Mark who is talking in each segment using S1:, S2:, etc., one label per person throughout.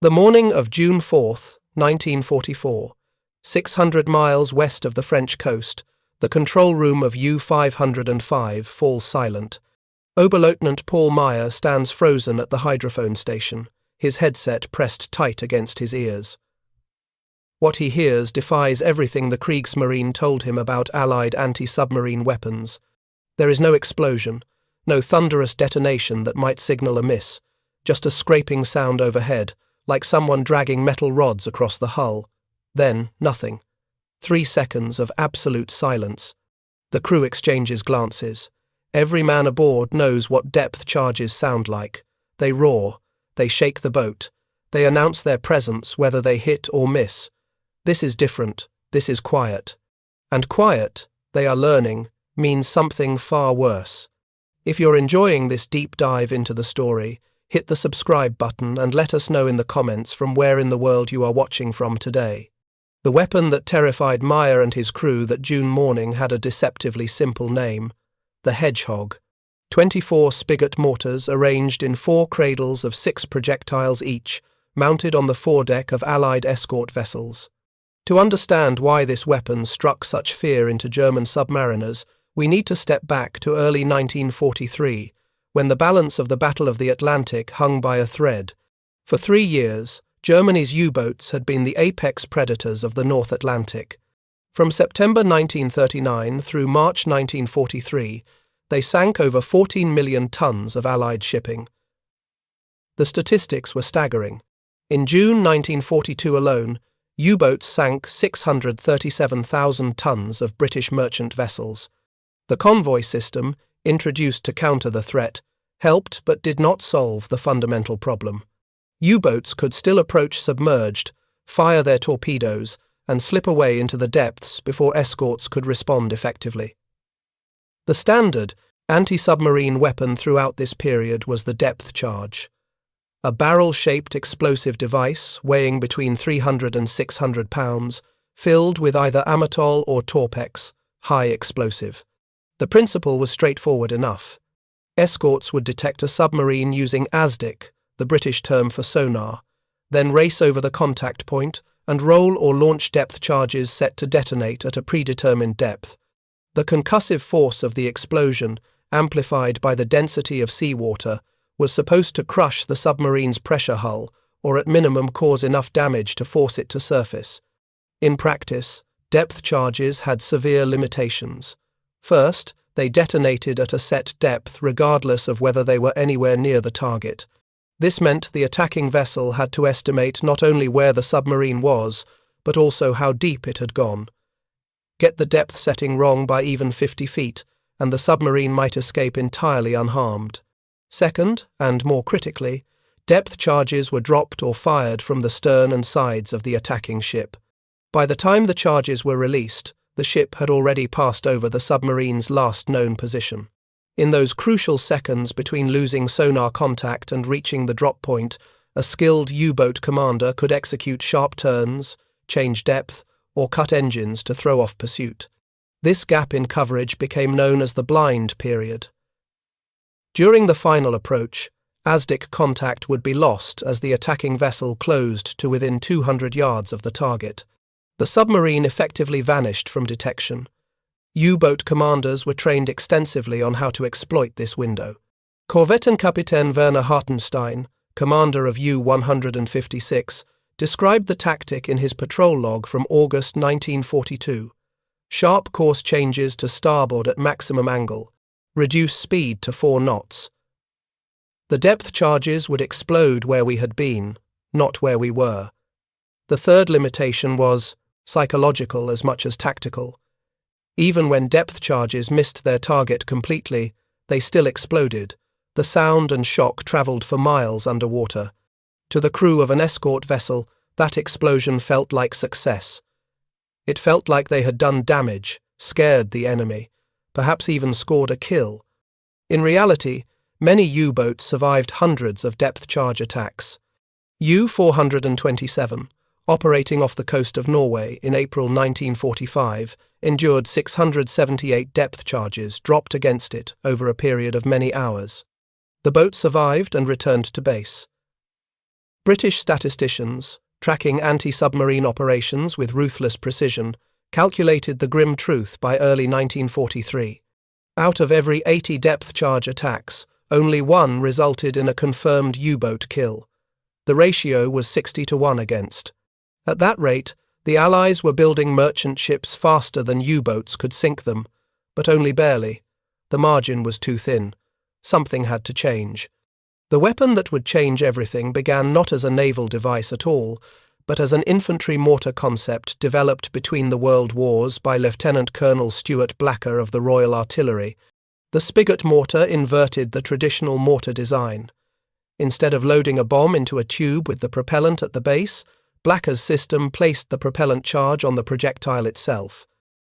S1: The morning of June 4th, 1944, 600 miles west of the French coast, the control room of U-505 falls silent. Oberleutnant Paul Meyer stands frozen at the hydrophone station, his headset pressed tight against his ears. What he hears defies everything the Kriegsmarine told him about Allied anti-submarine weapons. There is no explosion, no thunderous detonation that might signal a miss, just a scraping sound overhead, like someone dragging metal rods across the hull. Then, nothing. 3 seconds of absolute silence. The crew exchanges glances. Every man aboard knows what depth charges sound like. They roar. They shake the boat. They announce their presence whether they hit or miss. This is different. This is quiet. And quiet, they are learning, means something far worse. If you're enjoying this deep dive into the story, hit the subscribe button and let us know in the comments from where in the world you are watching from today. The weapon that terrified Meyer and his crew that June morning had a deceptively simple name: the Hedgehog. 24 spigot mortars arranged in 4 cradles of 6 projectiles each, mounted on the foredeck of Allied escort vessels. To understand why this weapon struck such fear into German submariners, we need to step back to early 1943, when the balance of the Battle of the Atlantic hung by a thread. For 3 years, Germany's U-boats had been the apex predators of the North Atlantic. From September 1939 through March 1943, they sank over 14 million tons of Allied shipping. The statistics were staggering. In June 1942 alone, U-boats sank 637,000 tons of British merchant vessels. The convoy system, introduced to counter the threat, helped but did not solve the fundamental problem. U-boats could still approach submerged, fire their torpedoes, and slip away into the depths before escorts could respond effectively. The standard anti-submarine weapon throughout this period was the depth charge, a barrel-shaped explosive device weighing between 300 and 600 pounds, filled with either amatol or torpex, high explosive. The principle was straightforward enough. Escorts would detect a submarine using ASDIC, the British term for sonar, then race over the contact point and roll or launch depth charges set to detonate at a predetermined depth. The concussive force of the explosion, amplified by the density of seawater, was supposed to crush the submarine's pressure hull or at minimum cause enough damage to force it to surface. In practice, depth charges had severe limitations. First, they detonated at a set depth regardless of whether they were anywhere near the target. This meant the attacking vessel had to estimate not only where the submarine was, but also how deep it had gone. Get the depth setting wrong by even 50 feet, and the submarine might escape entirely unharmed. Second, and more critically, depth charges were dropped or fired from the stern and sides of the attacking ship. By the time the charges were released, the ship had already passed over the submarine's last known position. In those crucial seconds between losing sonar contact and reaching the drop point, a skilled U-boat commander could execute sharp turns, change depth, or cut engines to throw off pursuit. This gap in coverage became known as the blind period. During the final approach, ASDIC contact would be lost as the attacking vessel closed to within 200 yards of the target. The submarine effectively vanished from detection. U-boat commanders were trained extensively on how to exploit this window. Korvettenkapitän Werner Hartenstein, commander of U-156, described the tactic in his patrol log from August 1942. Sharp course changes to starboard at maximum angle. Reduce speed to 4 knots. The depth charges would explode where we had been, not where we were. The third limitation was psychological as much as tactical. Even when depth charges missed their target completely, they still exploded. The sound and shock travelled for miles underwater. To the crew of an escort vessel, that explosion felt like success. It felt like they had done damage, scared the enemy, perhaps even scored a kill. In reality, many U-boats survived hundreds of depth charge attacks. U-427, operating off the coast of Norway in April 1945, endured 678 depth charges dropped against it over a period of many hours. The boat survived and returned to base. British statisticians, tracking anti-submarine operations with ruthless precision, calculated the grim truth by early 1943. Out of every 80 depth-charge attacks, only one resulted in a confirmed U-boat kill. The ratio was 60-1 against. At that rate, the Allies were building merchant ships faster than U-boats could sink them, but only barely. The margin was too thin. Something had to change. The weapon that would change everything began not as a naval device at all, but as an infantry mortar concept developed between the World Wars by Lieutenant Colonel Stuart Blacker of the Royal Artillery. The spigot mortar inverted the traditional mortar design. Instead of loading a bomb into a tube with the propellant at the base, Blacker's system placed the propellant charge on the projectile itself.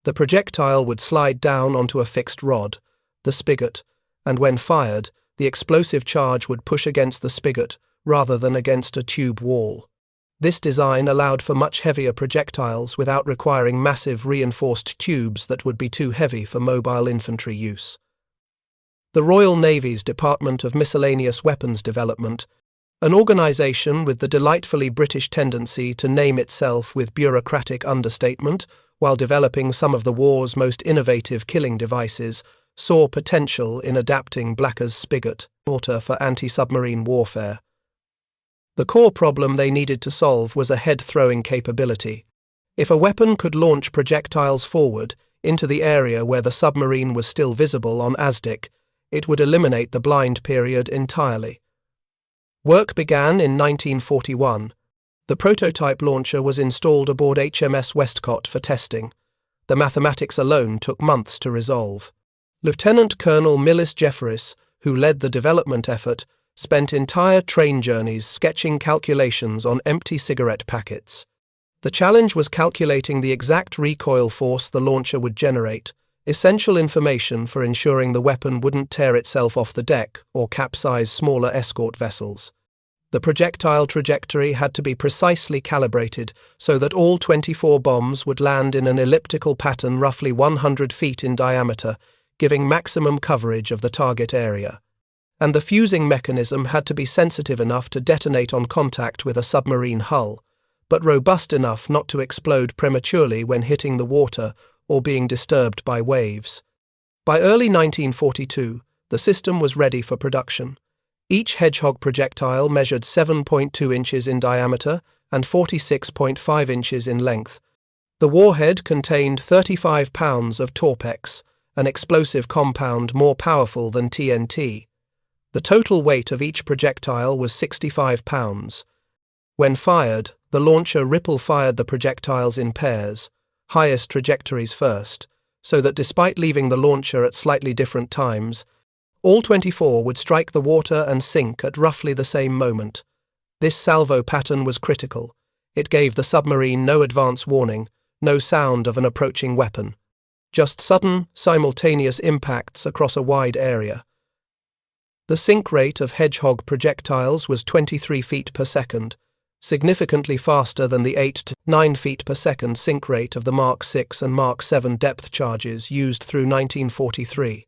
S1: The projectile would slide down onto a fixed rod, the spigot, and when fired, the explosive charge would push against the spigot rather than against a tube wall. This design allowed for much heavier projectiles without requiring massive reinforced tubes that would be too heavy for mobile infantry use. The Royal Navy's Department of Miscellaneous Weapons Development, an organisation with the delightfully British tendency to name itself with bureaucratic understatement while developing some of the war's most innovative killing devices, saw potential in adapting Blacker's spigot mortar for anti-submarine warfare. The core problem they needed to solve was a head-throwing capability. If a weapon could launch projectiles forward into the area where the submarine was still visible on ASDIC, it would eliminate the blind period entirely. Work began in 1941. The prototype launcher was installed aboard HMS Westcott for testing. The mathematics alone took months to resolve. Lieutenant Colonel Millis Jefferies, who led the development effort, spent entire train journeys sketching calculations on empty cigarette packets. The challenge was calculating the exact recoil force the launcher would generate, essential information for ensuring the weapon wouldn't tear itself off the deck or capsize smaller escort vessels. The projectile trajectory had to be precisely calibrated so that all 24 bombs would land in an elliptical pattern roughly 100 feet in diameter, giving maximum coverage of the target area. And the fusing mechanism had to be sensitive enough to detonate on contact with a submarine hull, but robust enough not to explode prematurely when hitting the water or being disturbed by waves. By early 1942, the system was ready for production. Each Hedgehog projectile measured 7.2 inches in diameter and 46.5 inches in length. The warhead contained 35 pounds of Torpex, an explosive compound more powerful than TNT. The total weight of each projectile was 65 pounds. When fired, the launcher ripple-fired the projectiles in pairs, highest trajectories first, so that despite leaving the launcher at slightly different times, all 24 would strike the water and sink at roughly the same moment. This salvo pattern was critical. It gave the submarine no advance warning, no sound of an approaching weapon. Just sudden, simultaneous impacts across a wide area. The sink rate of Hedgehog projectiles was 23 feet per second, significantly faster than the 8 to 9 feet per second sink rate of the Mark 6 and Mark 7 depth charges used through 1943.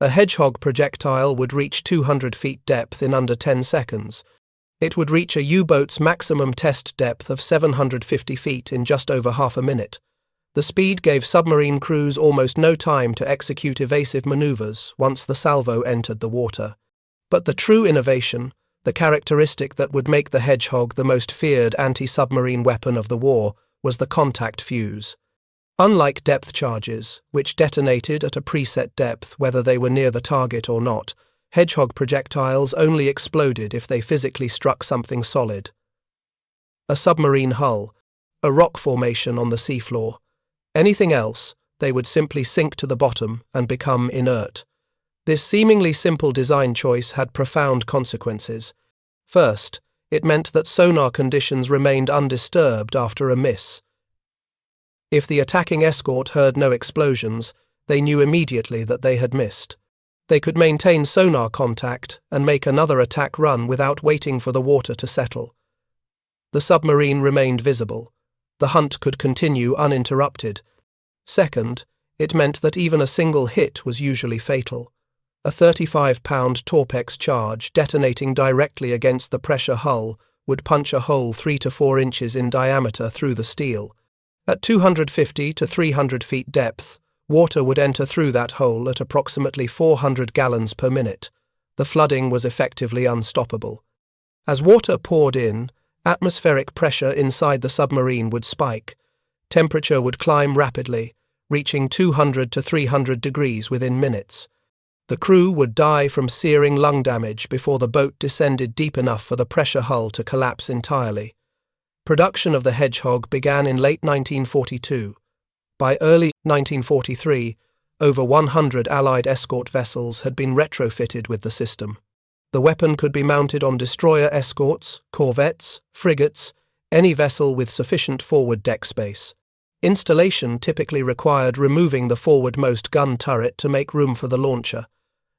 S1: A Hedgehog projectile would reach 200 feet depth in under 10 seconds. It would reach a U-boat's maximum test depth of 750 feet in just over half a minute. The speed gave submarine crews almost no time to execute evasive maneuvers once the salvo entered the water. But the true innovation, the characteristic that would make the Hedgehog the most feared anti-submarine weapon of the war, was the contact fuse. Unlike depth charges, which detonated at a preset depth whether they were near the target or not, Hedgehog projectiles only exploded if they physically struck something solid. A submarine hull, a rock formation on the seafloor. Anything else, they would simply sink to the bottom and become inert. This seemingly simple design choice had profound consequences. First, it meant that sonar conditions remained undisturbed after a miss. If the attacking escort heard no explosions, they knew immediately that they had missed. They could maintain sonar contact and make another attack run without waiting for the water to settle. The submarine remained visible. The hunt could continue uninterrupted. Second, it meant that even a single hit was usually fatal. A 35-pound Torpex charge detonating directly against the pressure hull would punch a hole 3 to 4 inches in diameter through the steel. At 250 to 300 feet depth, water would enter through that hole at approximately 400 gallons per minute. The flooding was effectively unstoppable. As water poured in, atmospheric pressure inside the submarine would spike. Temperature would climb rapidly, reaching 200 to 300 degrees within minutes. The crew would die from searing lung damage before the boat descended deep enough for the pressure hull to collapse entirely. Production of the Hedgehog began in late 1942. By early 1943, over 100 Allied escort vessels had been retrofitted with the system. The weapon could be mounted on destroyer escorts, corvettes, frigates, any vessel with sufficient forward deck space. Installation typically required removing the forwardmost gun turret to make room for the launcher,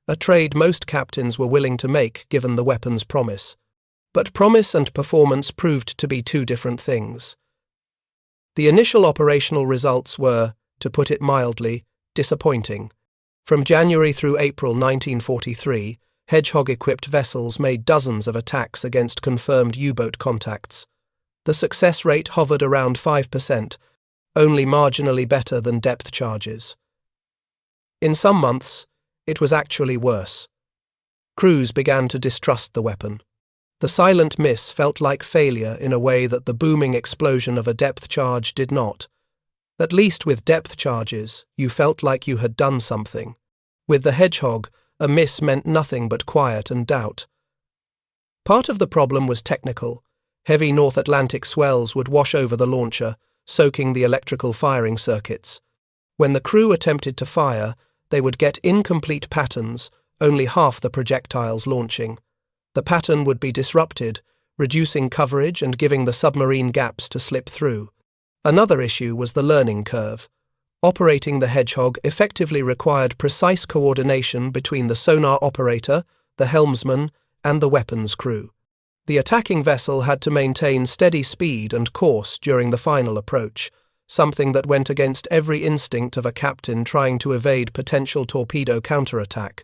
S1: a trade most captains were willing to make given the weapon's promise. But promise and performance proved to be two different things. The initial operational results were, to put it mildly, disappointing. From January through April 1943, Hedgehog-equipped vessels made dozens of attacks against confirmed U-boat contacts. The success rate hovered around 5%, only marginally better than depth charges. In some months, it was actually worse. Crews began to distrust the weapon. The silent miss felt like failure in a way that the booming explosion of a depth charge did not. At least with depth charges, you felt like you had done something. With the Hedgehog, a miss meant nothing but quiet and doubt. Part of the problem was technical. Heavy North Atlantic swells would wash over the launcher, soaking the electrical firing circuits. When the crew attempted to fire, they would get incomplete patterns, only half the projectiles launching. The pattern would be disrupted, reducing coverage and giving the submarine gaps to slip through. Another issue was the learning curve. Operating the Hedgehog effectively required precise coordination between the sonar operator, the helmsman, and the weapons crew. The attacking vessel had to maintain steady speed and course during the final approach, something that went against every instinct of a captain trying to evade potential torpedo counterattack.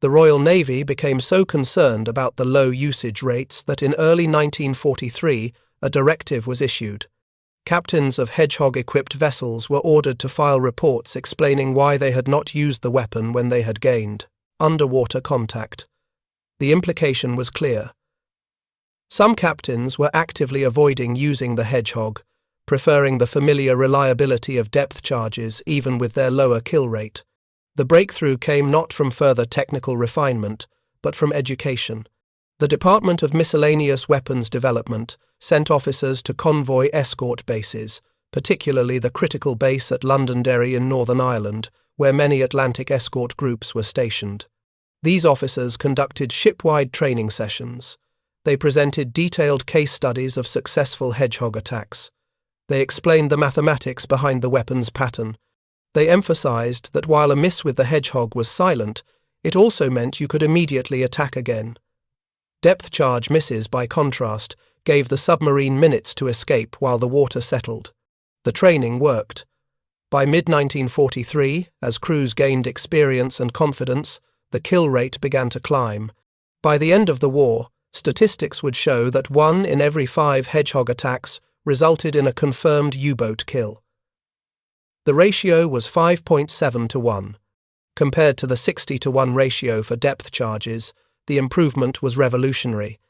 S1: The Royal Navy became so concerned about the low usage rates that in early 1943 a directive was issued. Captains of Hedgehog-equipped vessels were ordered to file reports explaining why they had not used the weapon when they had gained underwater contact. The implication was clear. Some captains were actively avoiding using the Hedgehog, preferring the familiar reliability of depth charges even with their lower kill rate. The breakthrough came not from further technical refinement, but from education. The Department of Miscellaneous Weapons Development sent officers to convoy escort bases, particularly the critical base at Londonderry in Northern Ireland, where many Atlantic escort groups were stationed. These officers conducted shipwide training sessions. They presented detailed case studies of successful Hedgehog attacks. They explained the mathematics behind the weapon's pattern. They emphasized that while a miss with the Hedgehog was silent, it also meant you could immediately attack again. Depth charge misses, by contrast, gave the submarine minutes to escape while the water settled. The training worked. By mid-1943, as crews gained experience and confidence, the kill rate began to climb. By the end of the war, statistics would show that 1 in every 5 Hedgehog attacks resulted in a confirmed U-boat kill. The ratio was 5.7 to 1. Compared to the 60 to 1 ratio for depth charges, the improvement was revolutionary.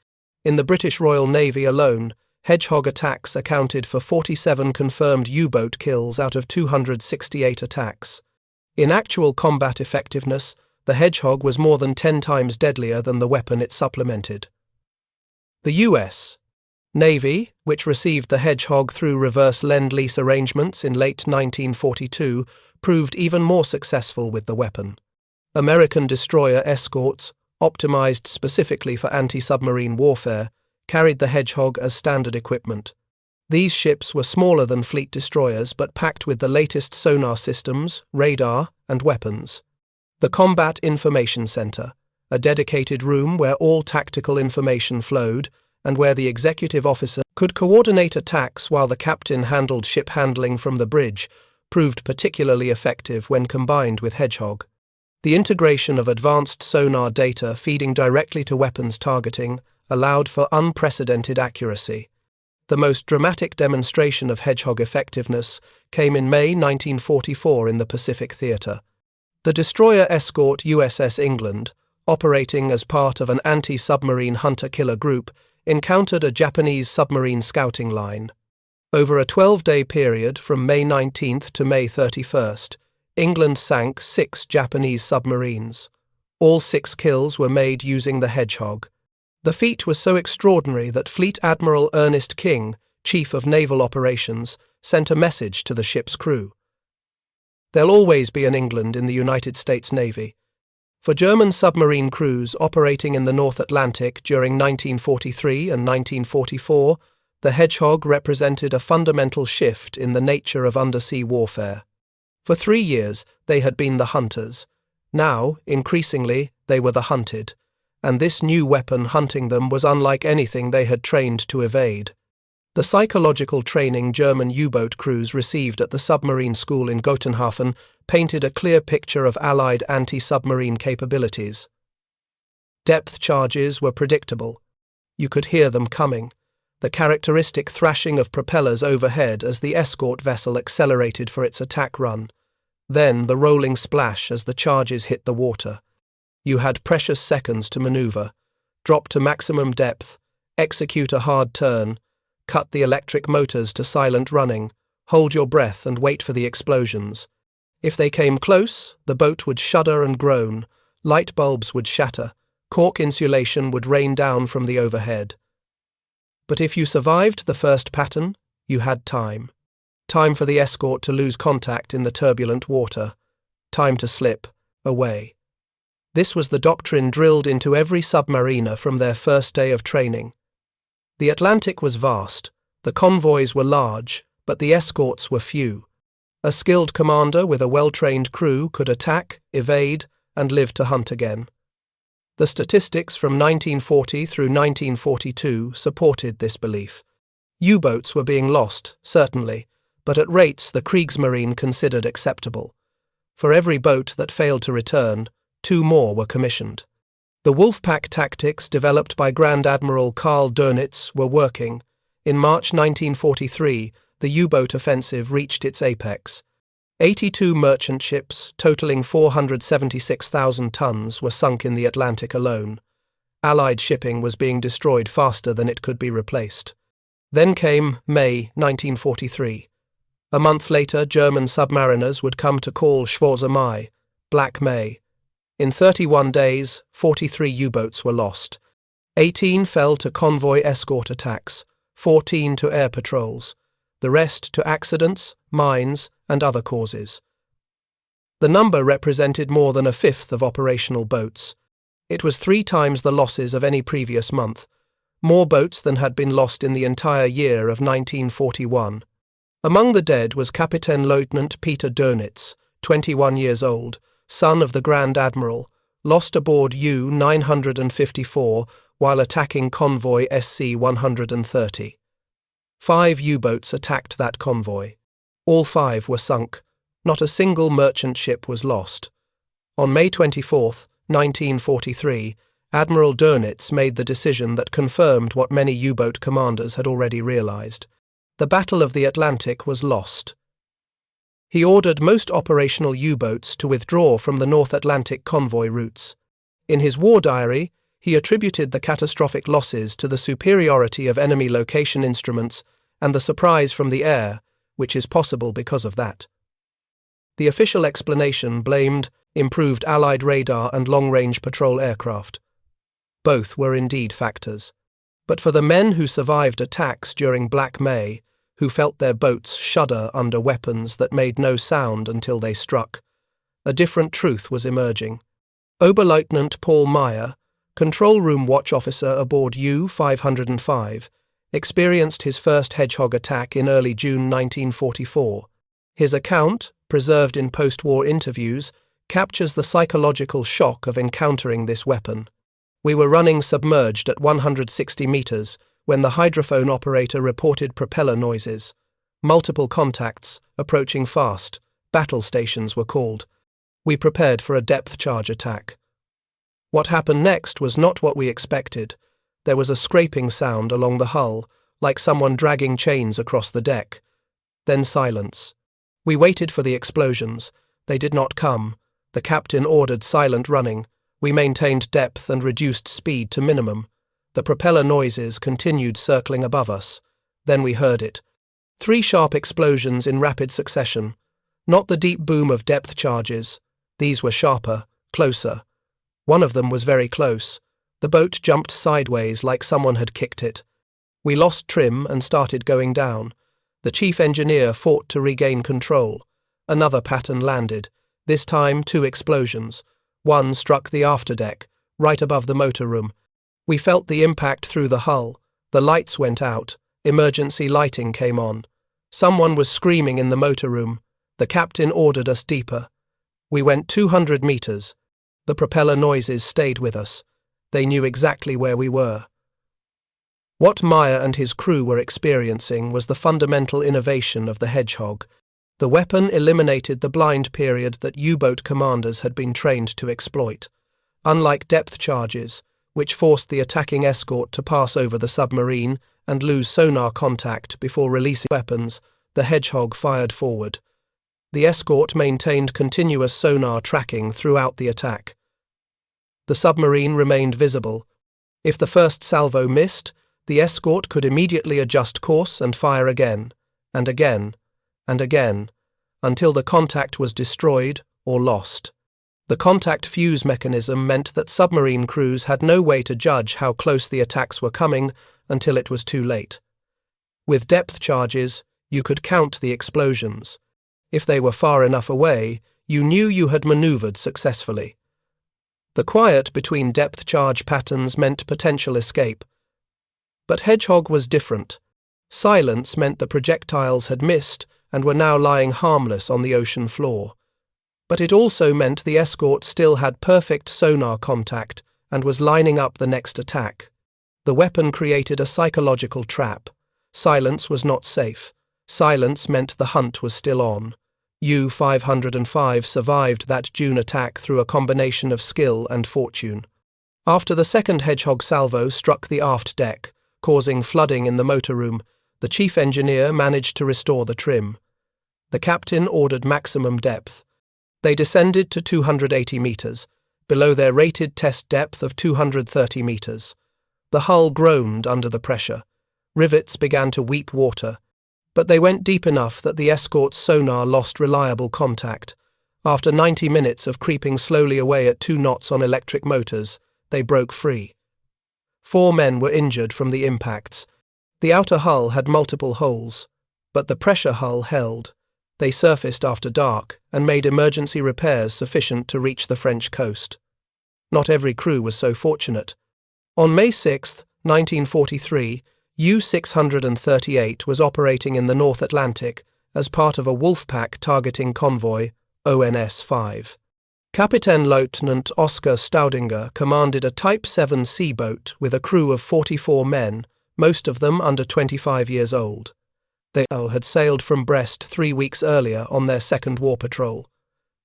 S1: In the British Royal Navy alone, Hedgehog attacks accounted for 47 confirmed U-boat kills out of 268 attacks. In actual combat effectiveness, the Hedgehog was more than 10 times deadlier than the weapon it supplemented. The U.S. Navy, which received the Hedgehog through reverse lend-lease arrangements in late 1942, proved even more successful with the weapon. American destroyer escorts, optimized specifically for anti-submarine warfare, carried the Hedgehog as standard equipment. These ships were smaller than fleet destroyers but packed with the latest sonar systems, radar, and weapons. The Combat Information Center, a dedicated room where all tactical information flowed, and where the executive officer could coordinate attacks while the captain handled ship handling from the bridge, proved particularly effective when combined with Hedgehog. The integration of advanced sonar data feeding directly to weapons targeting allowed for unprecedented accuracy. The most dramatic demonstration of Hedgehog effectiveness came in May 1944 in the Pacific Theatre. The destroyer escort USS England, operating as part of an anti-submarine hunter-killer group, encountered a Japanese submarine scouting line. Over a 12-day period from May 19th to May 31st, England sank 6 Japanese submarines. All 6 kills were made using the Hedgehog. The feat was so extraordinary that Fleet Admiral Ernest King, Chief of Naval Operations, sent a message to the ship's crew. There'll always be an England in the United States Navy. For German submarine crews operating in the North Atlantic during 1943 and 1944, the Hedgehog represented a fundamental shift in the nature of undersea warfare. For 3 years, they had been the hunters. Now, increasingly, they were the hunted, and this new weapon hunting them was unlike anything they had trained to evade. The psychological training German U-boat crews received at the submarine school in Gotenhafen painted a clear picture of Allied anti-submarine capabilities. Depth charges were predictable. You could hear them coming, the characteristic thrashing of propellers overhead as the escort vessel accelerated for its attack run. Then the rolling splash as the charges hit the water. You had precious seconds to maneuver, drop to maximum depth, execute a hard turn, cut the electric motors to silent running, hold your breath and wait for the explosions. If they came close, the boat would shudder and groan, light bulbs would shatter, cork insulation would rain down from the overhead. But if you survived the first pattern, you had time. Time for the escort to lose contact in the turbulent water. Time to slip away. This was the doctrine drilled into every submariner from their first day of training. The Atlantic was vast, the convoys were large, but the escorts were few. A skilled commander with a well-trained crew could attack, evade, and live to hunt again. The statistics from 1940 through 1942 supported this belief. U-boats were being lost, certainly, but at rates the Kriegsmarine considered acceptable. For every boat that failed to return, 2 more were commissioned. The Wolfpack tactics developed by Grand Admiral Karl Dönitz were working. In March 1943, the U-boat offensive reached its apex. 82 merchant ships, totaling 476,000 tons, were sunk in the Atlantic alone. Allied shipping was being destroyed faster than it could be replaced. Then came May 1943. A month later, German submariners would come to call Schwarze Mai, Black May. In 31 days, 43 U-boats were lost. 18 fell to convoy escort attacks, 14 to air patrols, the rest to accidents, mines, and other causes. The number represented more than 1/5 of operational boats. It was 3 times the losses of any previous month, more boats than had been lost in the entire year of 1941. Among the dead was Kapitänleutnant Peter Dönitz, 21 years old, son of the Grand Admiral, lost aboard U-954 while attacking convoy SC-130. 5 U-boats attacked that convoy. All 5 were sunk. Not a single merchant ship was lost. On May 24, 1943, Admiral Dönitz made the decision that confirmed what many U-boat commanders had already realized. The Battle of the Atlantic was lost. He ordered most operational U-boats to withdraw from the North Atlantic convoy routes. In his war diary, he attributed the catastrophic losses to the superiority of enemy location instruments and the surprise from the air, which is possible because of that. The official explanation blamed improved Allied radar and long-range patrol aircraft. Both were indeed factors. But for the men who survived attacks during Black May, who felt their boats shudder under weapons that made no sound until they struck, a different truth was emerging. Oberleutnant Paul Meyer, control room watch officer aboard U-505, experienced his first Hedgehog attack in early June 1944. His account, preserved in post-war interviews, captures the psychological shock of encountering this weapon. We were running submerged at 160 meters when the hydrophone operator reported propeller noises. Multiple contacts, approaching fast. Battle stations were called. We prepared for a depth charge attack. What happened next was not what we expected. There was a scraping sound along the hull, like someone dragging chains across the deck. Then silence. We waited for the explosions. They did not come. The captain ordered silent running. We maintained depth and reduced speed to minimum. The propeller noises continued circling above us. Then we heard it. 3 sharp explosions in rapid succession. Not the deep boom of depth charges. These were sharper, closer. One of them was very close. The boat jumped sideways like someone had kicked it. We lost trim and started going down. The chief engineer fought to regain control. Another pattern landed. This time 2 explosions. One struck the afterdeck, right above the motor room. We felt the impact through the hull. The lights went out. Emergency lighting came on. Someone was screaming in the motor room. The captain ordered us deeper. We went 200 meters. The propeller noises stayed with us. They knew exactly where we were. What Meyer and his crew were experiencing was the fundamental innovation of the Hedgehog. The weapon eliminated the blind period that U-boat commanders had been trained to exploit. Unlike depth charges, which forced the attacking escort to pass over the submarine and lose sonar contact before releasing weapons, the Hedgehog fired forward. The escort maintained continuous sonar tracking throughout the attack. The submarine remained visible. If the first salvo missed, the escort could immediately adjust course and fire again, and again, and again, until the contact was destroyed or lost. The contact fuse mechanism meant that submarine crews had no way to judge how close the attacks were coming until it was too late. With depth charges, you could count the explosions. If they were far enough away, you knew you had maneuvered successfully. The quiet between depth charge patterns meant potential escape. But Hedgehog was different. Silence meant the projectiles had missed and were now lying harmless on the ocean floor. But it also meant the escort still had perfect sonar contact and was lining up the next attack. The weapon created a psychological trap. Silence was not safe. Silence meant the hunt was still on. U-505 survived that June attack through a combination of skill and fortune. After the second Hedgehog salvo struck the aft deck, causing flooding in the motor room, the chief engineer managed to restore the trim. The captain ordered maximum depth. They descended to 280 meters, below their rated test depth of 230 meters. The hull groaned under the pressure. Rivets began to weep water. But they went deep enough that the escort's sonar lost reliable contact. After 90 minutes of creeping slowly away at 2 knots on electric motors, they broke free. 4 men were injured from the impacts. The outer hull had multiple holes, but the pressure hull held. They surfaced after dark and made emergency repairs sufficient to reach the French coast. Not every crew was so fortunate. On May 6, 1943, U-638 was operating in the North Atlantic as part of a Wolfpack targeting convoy, ONS-5. Kapitän-Leutnant Oskar Staudinger commanded a Type 7 sea boat with a crew of 44 men, most of them under 25 years old. They had sailed from Brest 3 weeks earlier on their second war patrol.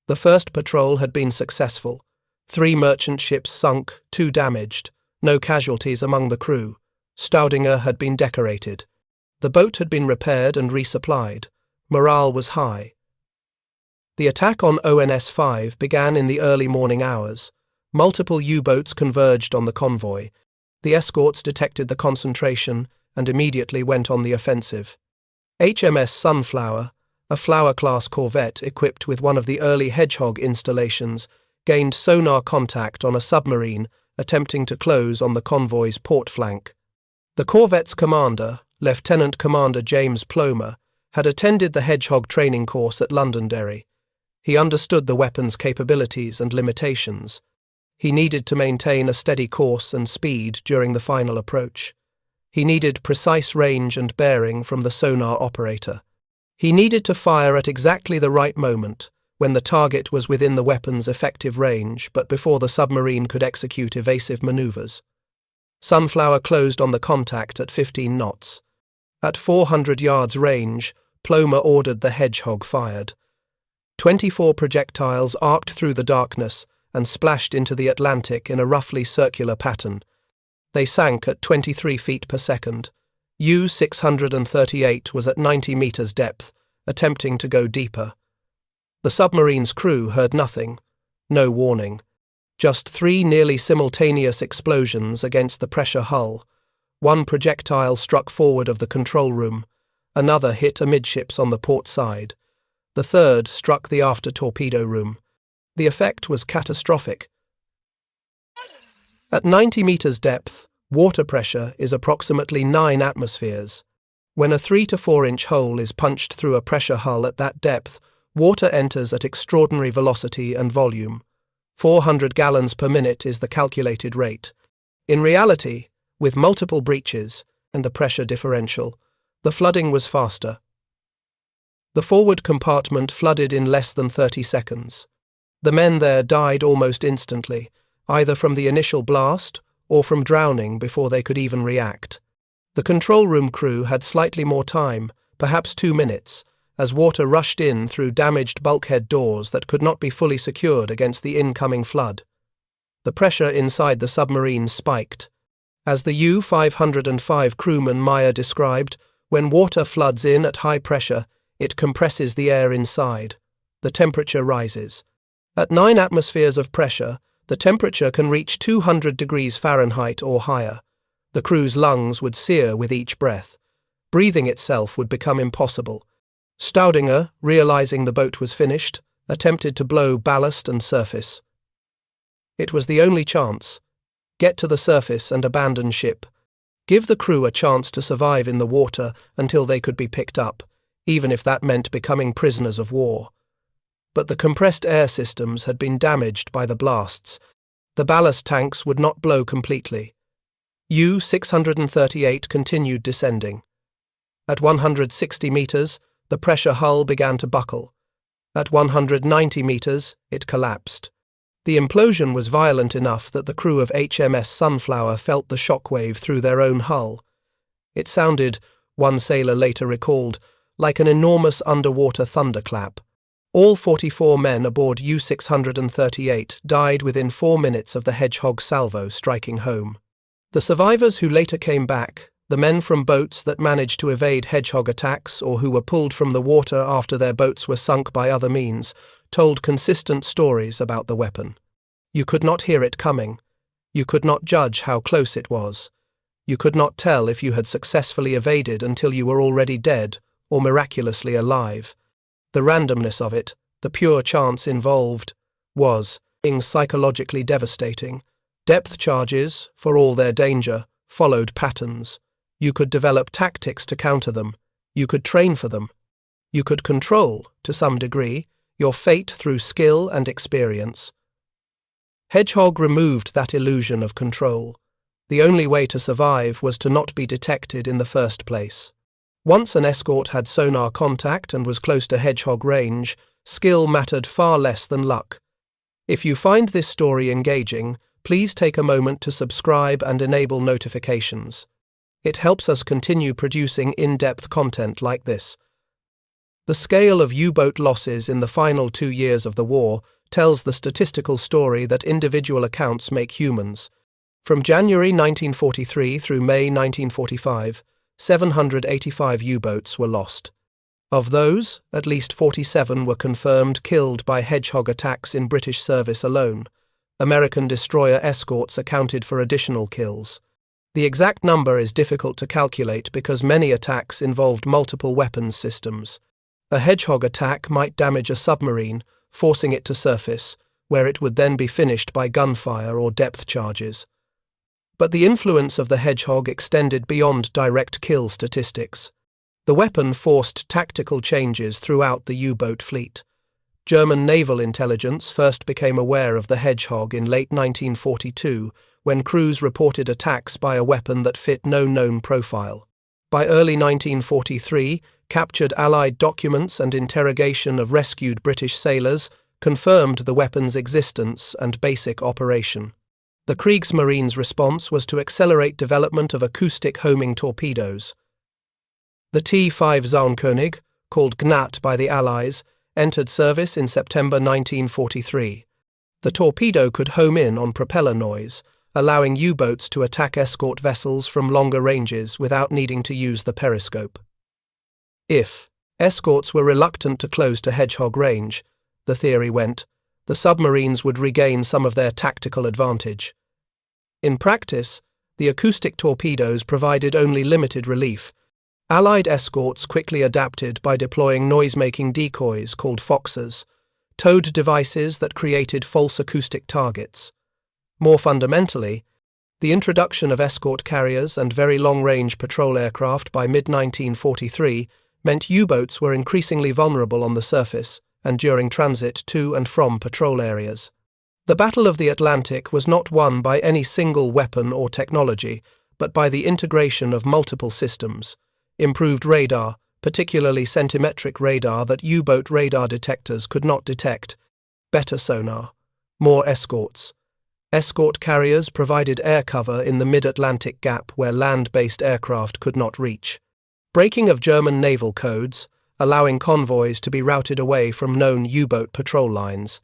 S1: The first patrol had been successful. 3 merchant ships sunk, 2 damaged, no casualties among the crew. Staudinger had been decorated. The boat had been repaired and resupplied. Morale was high. The attack on ONS-5 began in the early morning hours. Multiple U-boats converged on the convoy. The escorts detected the concentration and immediately went on the offensive. HMS Sunflower, a Flower-class corvette equipped with one of the early Hedgehog installations, gained sonar contact on a submarine attempting to close on the convoy's port flank. The corvette's commander, Lieutenant Commander James Plomer, had attended the Hedgehog training course at Londonderry. He understood the weapon's capabilities and limitations. He needed to maintain a steady course and speed during the final approach. He needed precise range and bearing from the sonar operator. He needed to fire at exactly the right moment, when the target was within the weapon's effective range but before the submarine could execute evasive maneuvers. Sunflower closed on the contact at 15 knots. At 400 yards range, Plomer ordered the Hedgehog fired. 24 projectiles arced through the darkness and splashed into the Atlantic in a roughly circular pattern. They sank at 23 feet per second. U-638 was at 90 meters depth, attempting to go deeper. The submarine's crew heard nothing, no warning. Just 3 nearly simultaneous explosions against the pressure hull. One projectile struck forward of the control room, another hit amidships on the port side. The third struck the after torpedo room. The effect was catastrophic. At 90 meters depth, water pressure is approximately 9 atmospheres. When a 3 to 4 inch hole is punched through a pressure hull at that depth, water enters at extraordinary velocity and volume. 400 gallons per minute is the calculated rate. In reality, with multiple breaches and the pressure differential, the flooding was faster. The forward compartment flooded in less than 30 seconds. The men there died almost instantly, either from the initial blast or from drowning before they could even react. The control room crew had slightly more time, perhaps 2 minutes, as water rushed in through damaged bulkhead doors that could not be fully secured against the incoming flood. The pressure inside the submarine spiked. As the U-505 crewman Meyer described, when water floods in at high pressure, it compresses the air inside. The temperature rises. At 9 atmospheres of pressure, the temperature can reach 200 degrees Fahrenheit or higher. The crew's lungs would sear with each breath. Breathing itself would become impossible. Staudinger, realizing the boat was finished, attempted to blow ballast and surface. It was the only chance. Get to the surface and abandon ship. Give the crew a chance to survive in the water until they could be picked up, even if that meant becoming prisoners of war. But the compressed air systems had been damaged by the blasts. The ballast tanks would not blow completely. U-638 continued descending. At 160 meters, the pressure hull began to buckle. At 190 meters, it collapsed. The implosion was violent enough that the crew of HMS Sunflower felt the shockwave through their own hull. It sounded, one sailor later recalled, like an enormous underwater thunderclap. All 44 men aboard U-638 died within 4 minutes of the Hedgehog salvo striking home. The survivors who later came back, the men from boats that managed to evade Hedgehog attacks or who were pulled from the water after their boats were sunk by other means, told consistent stories about the weapon. You could not hear it coming. You could not judge how close it was. You could not tell if you had successfully evaded until you were already dead or miraculously alive. The randomness of it, the pure chance involved, was psychologically devastating. Depth charges, for all their danger, followed patterns. You could develop tactics to counter them. You could train for them. You could control, to some degree, your fate through skill and experience. Hedgehog removed that illusion of control. The only way to survive was to not be detected in the first place. Once an escort had sonar contact and was close to Hedgehog range, skill mattered far less than luck. If you find this story engaging, please take a moment to subscribe and enable notifications. It helps us continue producing in-depth content like this. The scale of U-boat losses in the final 2 years of the war tells the statistical story that individual accounts make humans. From January 1943 through May 1945, 785 U-boats were lost. Of those, at least 47 were confirmed killed by Hedgehog attacks in British service alone. American destroyer escorts accounted for additional kills. The exact number is difficult to calculate because many attacks involved multiple weapons systems. A Hedgehog attack might damage a submarine, forcing it to surface, where it would then be finished by gunfire or depth charges. But the influence of the Hedgehog extended beyond direct kill statistics. The weapon forced tactical changes throughout the U-boat fleet. German naval intelligence first became aware of the Hedgehog in late 1942 when crews reported attacks by a weapon that fit no known profile. By early 1943, captured Allied documents and interrogation of rescued British sailors confirmed the weapon's existence and basic operation. The Kriegsmarine's response was to accelerate development of acoustic homing torpedoes. The T-5 Zaunkönig, called Gnat by the Allies, entered service in September 1943. The torpedo could home in on propeller noise, allowing U-boats to attack escort vessels from longer ranges without needing to use the periscope. If escorts were reluctant to close to Hedgehog range, the theory went, the submarines would regain some of their tactical advantage. In practice, the acoustic torpedoes provided only limited relief. Allied escorts quickly adapted by deploying noise-making decoys called foxes, towed devices that created false acoustic targets. More fundamentally, the introduction of escort carriers and very long-range patrol aircraft by mid-1943 meant U-boats were increasingly vulnerable on the surface and during transit to and from patrol areas. The Battle of the Atlantic was not won by any single weapon or technology, but by the integration of multiple systems, improved radar, particularly centimetric radar that U-boat radar detectors could not detect, better sonar, more escorts. Escort carriers provided air cover in the mid-Atlantic gap where land-based aircraft could not reach. Breaking of German naval codes, allowing convoys to be routed away from known U-boat patrol lines.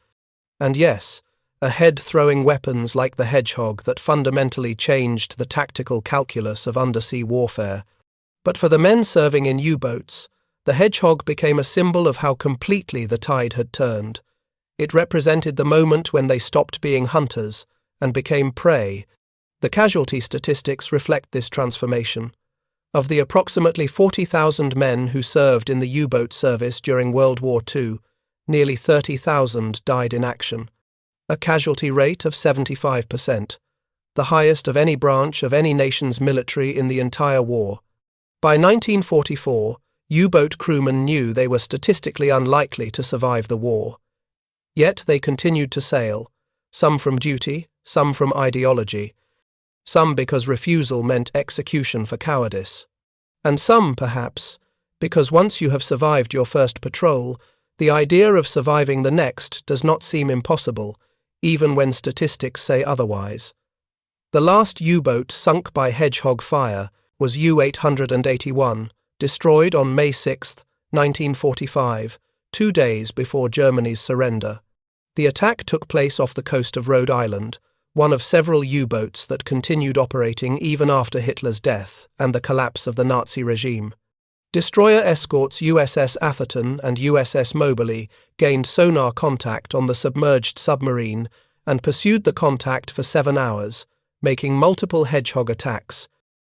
S1: And yes, ahead-throwing weapons like the Hedgehog that fundamentally changed the tactical calculus of undersea warfare. But for the men serving in U-boats, the Hedgehog became a symbol of how completely the tide had turned. It represented the moment when they stopped being hunters and became prey. The casualty statistics reflect this transformation. Of the approximately 40,000 men who served in the U-boat service during World War II, nearly 30,000 died in action. A casualty rate of 75%, the highest of any branch of any nation's military in the entire war. By 1944, U-boat crewmen knew they were statistically unlikely to survive the war. Yet they continued to sail, some from duty, some from ideology, some because refusal meant execution for cowardice, and some, perhaps, because once you have survived your first patrol, the idea of surviving the next does not seem impossible, even when statistics say otherwise. The last U-boat sunk by Hedgehog fire was U-881, destroyed on May 6, 1945, 2 days before Germany's surrender. The attack took place off the coast of Rhode Island, one of several U-boats that continued operating even after Hitler's death and the collapse of the Nazi regime. Destroyer escorts USS Atherton and USS Moberly gained sonar contact on the submerged submarine and pursued the contact for 7 hours, making multiple Hedgehog attacks.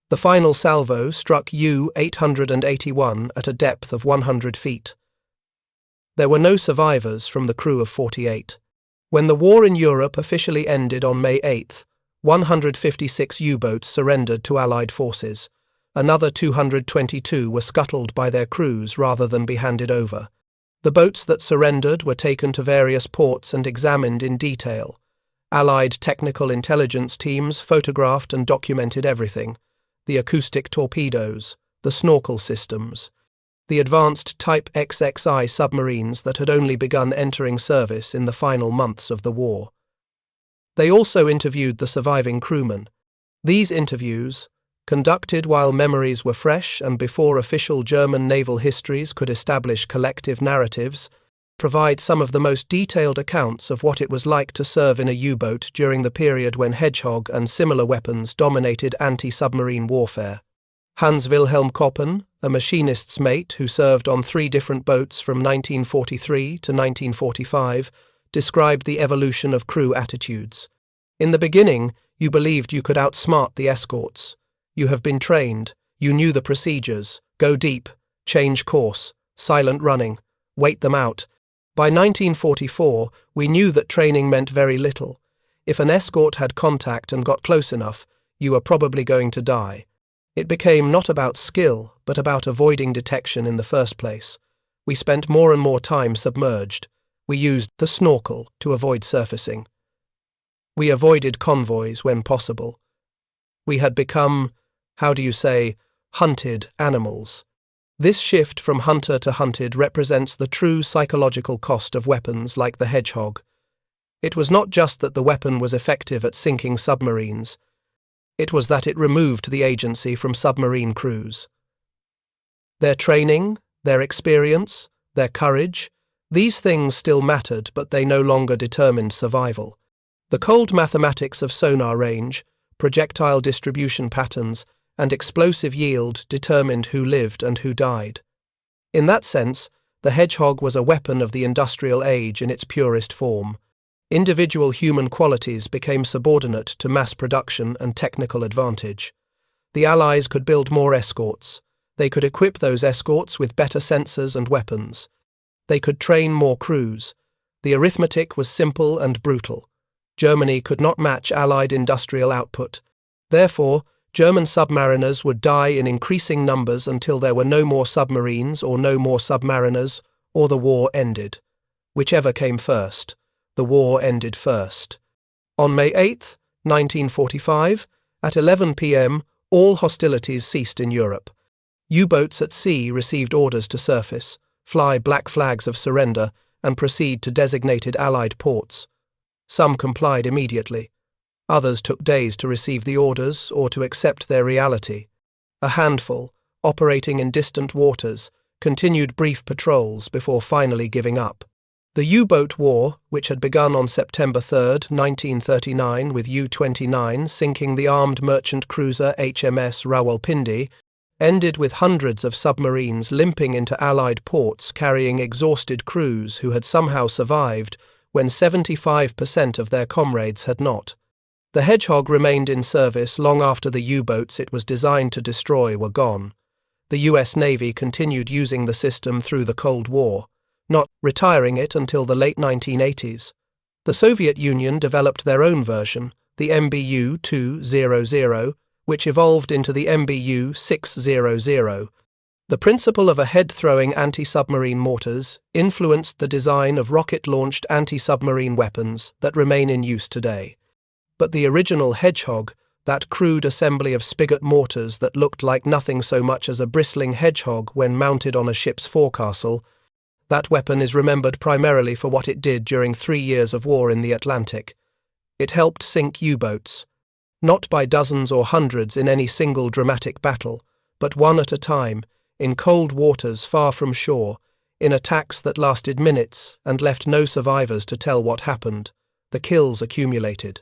S1: The final salvo struck U-881 at a depth of 100 feet. There were no survivors from the crew of 48. When the war in Europe officially ended on May 8, 156 U-boats surrendered to Allied forces. Another 222 were scuttled by their crews rather than be handed over. The boats that surrendered were taken to various ports and examined in detail. Allied technical intelligence teams photographed and documented everything: the acoustic torpedoes, the snorkel systems, the advanced Type XXI submarines that had only begun entering service in the final months of the war. They also interviewed the surviving crewmen. These interviews, conducted while memories were fresh and before official German naval histories could establish collective narratives, provide some of the most detailed accounts of what it was like to serve in a U-boat during the period when Hedgehog and similar weapons dominated anti-submarine warfare. Hans Wilhelm Koppen, a machinist's mate who served on 3 different boats from 1943 to 1945, described the evolution of crew attitudes. In the beginning, you believed you could outsmart the escorts. You have been trained, you knew the procedures: go deep, change course, silent running, wait them out. By 1944, we knew that training meant very little. If an escort had contact and got close enough, you were probably going to die. It became not about skill, but about avoiding detection in the first place. We spent more and more time submerged. We used the snorkel to avoid surfacing. We avoided convoys when possible. We had become, hunted animals. This shift from hunter to hunted represents the true psychological cost of weapons like the Hedgehog. It was not just that the weapon was effective at sinking submarines. It was that it removed the agency from submarine crews. Their training, their experience, their courage, these things still mattered, but they no longer determined survival. The cold mathematics of sonar range, projectile distribution patterns, and explosive yield determined who lived and who died. In that sense, the Hedgehog was a weapon of the industrial age in its purest form. Individual human qualities became subordinate to mass production and technical advantage. The Allies could build more escorts. They could equip those escorts with better sensors and weapons. They could train more crews. The arithmetic was simple and brutal. Germany could not match Allied industrial output. Therefore, German submariners would die in increasing numbers until there were no more submarines or no more submariners, or the war ended. Whichever came first. The war ended first. On May 8, 1945, at 11 p.m., all hostilities ceased in Europe. U-boats at sea received orders to surface, fly black flags of surrender, and proceed to designated Allied ports. Some complied immediately. Others took days to receive the orders or to accept their reality. A handful, operating in distant waters, continued brief patrols before finally giving up. The U-boat war, which had begun on September 3, 1939 with U-29 sinking the armed merchant cruiser HMS Rawalpindi, ended with hundreds of submarines limping into Allied ports carrying exhausted crews who had somehow survived when 75% of their comrades had not. The Hedgehog remained in service long after the U-boats it was designed to destroy were gone. The US Navy continued using the system through the Cold War, not retiring it until the late 1980s. The Soviet Union developed their own version, the MBU-200, which evolved into the MBU-600. The principle of a head-throwing anti-submarine mortars influenced the design of rocket-launched anti-submarine weapons that remain in use today. But the original Hedgehog, that crude assembly of spigot mortars that looked like nothing so much as a bristling hedgehog when mounted on a ship's forecastle, that weapon is remembered primarily for what it did during 3 years of war in the Atlantic. It helped sink U-boats, not by dozens or hundreds in any single dramatic battle, but one at a time, in cold waters far from shore, in attacks that lasted minutes and left no survivors to tell what happened. The kills accumulated.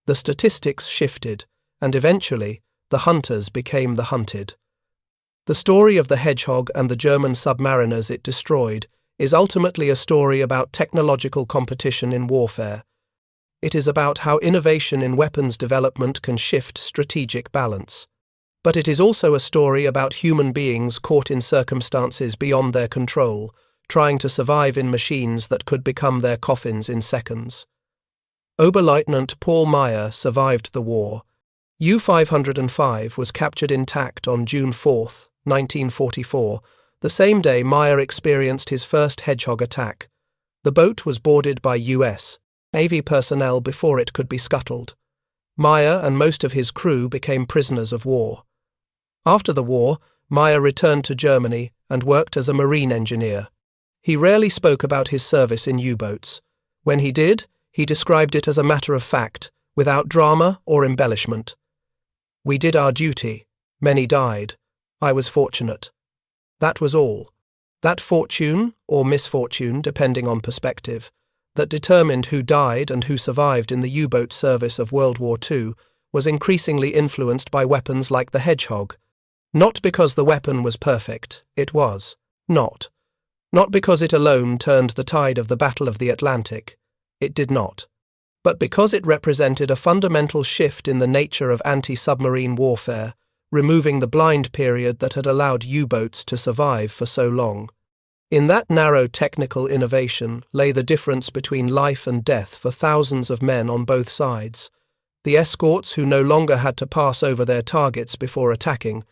S1: The statistics shifted, and eventually, the hunters became the hunted. The story of the Hedgehog and the German submariners it destroyed is ultimately a story about technological competition in warfare. It is about how innovation in weapons development can shift strategic balance. But it is also a story about human beings caught in circumstances beyond their control, trying to survive in machines that could become their coffins in seconds. Oberleutnant Paul Meyer survived the war. U-505 was captured intact on June 4, 1944, the same day Meyer experienced his first Hedgehog attack. The boat was boarded by U.S. Navy personnel before it could be scuttled. Meyer and most of his crew became prisoners of war. After the war, Meyer returned to Germany and worked as a marine engineer. He rarely spoke about his service in U-boats. When he did, he described it as a matter of fact, without drama or embellishment. "We did our duty. Many died. I was fortunate. That was all. That fortune, or misfortune depending on perspective, that determined who died and who survived in the U-boat service of World War II was increasingly influenced by weapons like the Hedgehog. Not because the weapon was perfect, it was. Not. Not because it alone turned the tide of the Battle of the Atlantic. It did not. But because it represented a fundamental shift in the nature of anti-submarine warfare, removing the blind period that had allowed U-boats to survive for so long. In that narrow technical innovation lay the difference between life and death for thousands of men on both sides. The escorts who no longer had to pass over their targets before attacking,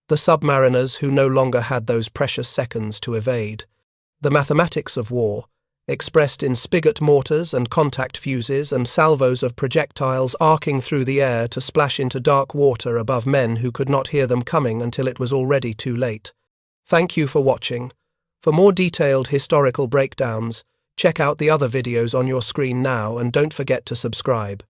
S1: the submariners who no longer had those precious seconds to evade. The mathematics of war, expressed in spigot mortars and contact fuses and salvos of projectiles arcing through the air to splash into dark water above men who could not hear them coming until it was already too late. Thank you for watching. For more detailed historical breakdowns, check out the other videos on your screen now and don't forget to subscribe.